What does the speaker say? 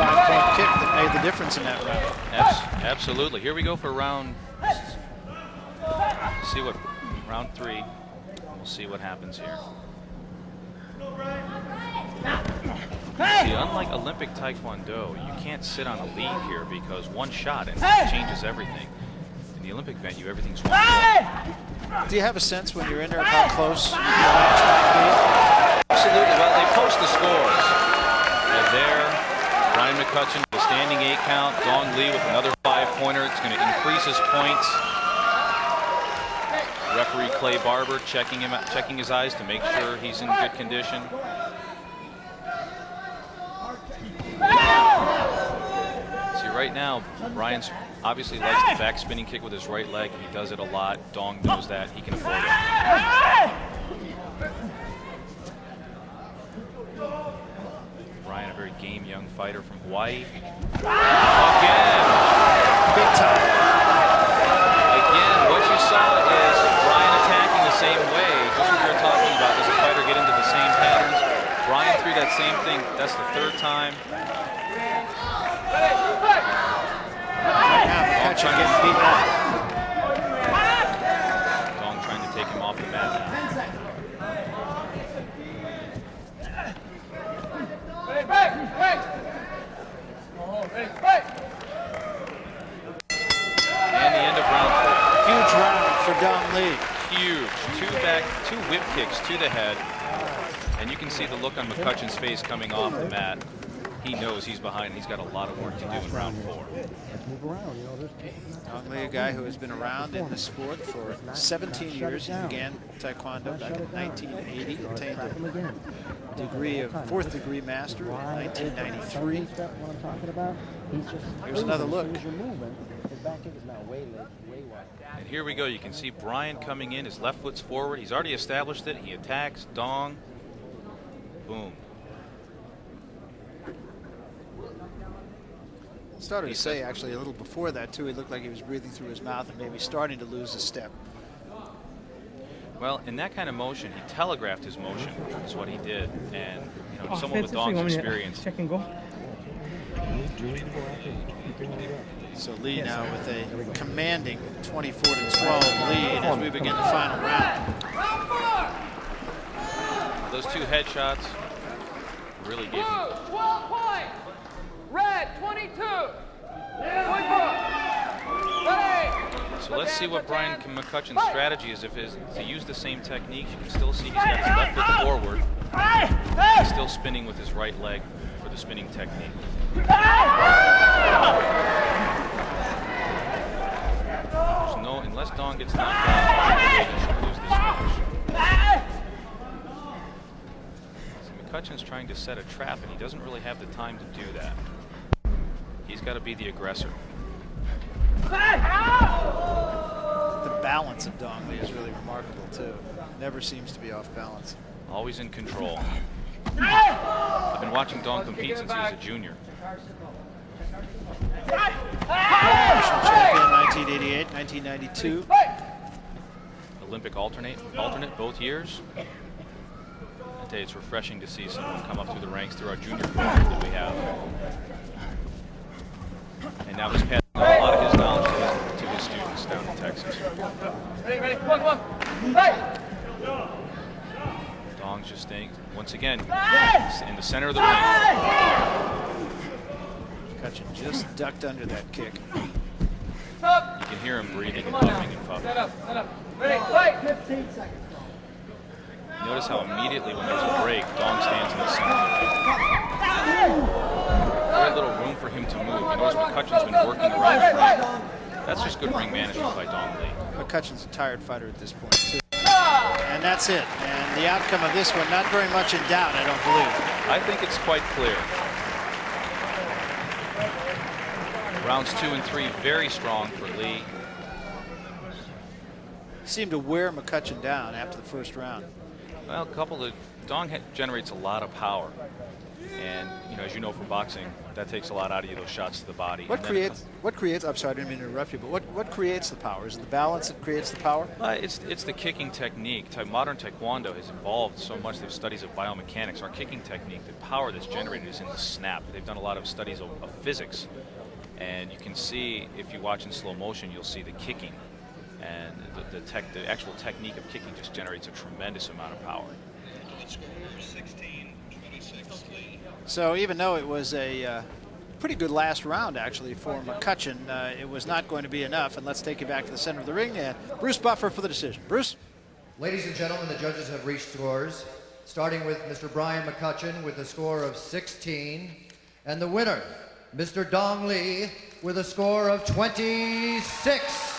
5-point kick that made the difference in that round. Absolutely. Here we go for round. See what round 3. We'll see what happens here. See, unlike Olympic Taekwondo, you can't sit on a lead here because one shot and it changes everything. In the Olympic venue, everything's 1 point. Do you have a sense when you're in there of how close Brian's trying to be? Absolutely. Well, they post the scores. And there, Brian McCutchean with a standing 8 count. Dong Lee with another 5-pointer. It's going to increase his points. Referee Clay Barber checking his eyes to make sure he's in good condition. See, right now, Brian's obviously likes the back spinning kick with his right leg. He does it a lot. Dong knows that. He can afford it. Brian, a very game young fighter from Hawaii. Again. Big time. Again, what you saw is Brian attacking the same way. Just what we were talking about. Does a fighter get into the same patterns? Brian threw that same thing. That's the 3rd time. Right now, McCutchean getting beat up. Dong trying to take him off the mat now. And the end of round 4. Huge round for Dong Lee. Huge. 2 whip kicks to the head. And you can see the look on McCutcheon's face coming off the mat. He knows he's behind. He's got a lot of work to do in round 4. Dong Lee, a guy who has been around in the sport for 17 years. He began Taekwondo back in 1980. Obtained a degree of 4th degree master in 1993. Here's another look. And here we go. You can see Brian coming in. His left foot's forward. He's already established it. He attacks. Dong. Boom. Started to say actually a little before that too. He looked like he was breathing through his mouth and maybe starting to lose a step. Well, in that kind of motion, he telegraphed his motion. That's what he did. And you know, someone with Dong's experience. Check and go. So Lee now with a commanding 24-12 lead as we begin the final round. Those 2 headshots really gave him. 12 point. Red 22. So let's see what Brian McCutcheon's strategy is. If is to use the same techniques, you can still see he's got his left foot forward. He's still spinning with his right leg for the spinning technique. Unless Dong gets knocked out, he should lose this match. So McCutcheon's trying to set a trap, and he doesn't really have the time to do that. He's got to be the aggressor. The balance of Dong Lee is really remarkable too. Never seems to be off balance. Always in control. I've been watching Dong compete since he was a junior. National champion 1988, 1992. Olympic alternate both years. I tell you, it's refreshing to see someone come up through the ranks through our junior program that we have. And now he's passing on a lot of his knowledge to his students down in Texas. Ready, come on. Hey! Dong's just staying, once again, in the center of the ring. McCutchean just ducked under that kick. You can hear him breathing and puffing and puffing. Set up. Ready, fight! 15 seconds. Notice how immediately when there's a break, Dong stands in the center of the ring. Very little room for him to move. You notice McCutcheon's been working around the ring. That's just good ring management by Dong Lee. McCutcheon's a tired fighter at this point too. And that's it. And the outcome of this one, not very much in doubt, I don't believe. I think it's quite clear. Rounds 2 and 3 very strong for Lee. Seemed to wear McCutcheon down after the first round. Well, Dong generates a lot of power. And as you know from boxing, that takes a lot out of you, those shots to the body. What creates? I'm sorry, I didn't mean to interrupt you, but what creates the power? Is it the balance that creates the power? It's the kicking technique. Modern Taekwondo has evolved so much. They've studies of biomechanics. Our kicking technique, the power that's generated is in the snap. They've done a lot of studies of physics, and you can see, if you watch in slow motion, you'll see the kicking, and the actual technique of kicking just generates a tremendous amount of power. So even though it was a pretty good last round, actually, for McCutchean, it was not going to be enough. And let's take you back to the center of the ring and Bruce Buffer for the decision. Bruce? Ladies and gentlemen, the judges have reached scores, starting with Mr. Brian McCutchean with a score of 16, and the winner, Mr. Dong Lee, with a score of 26.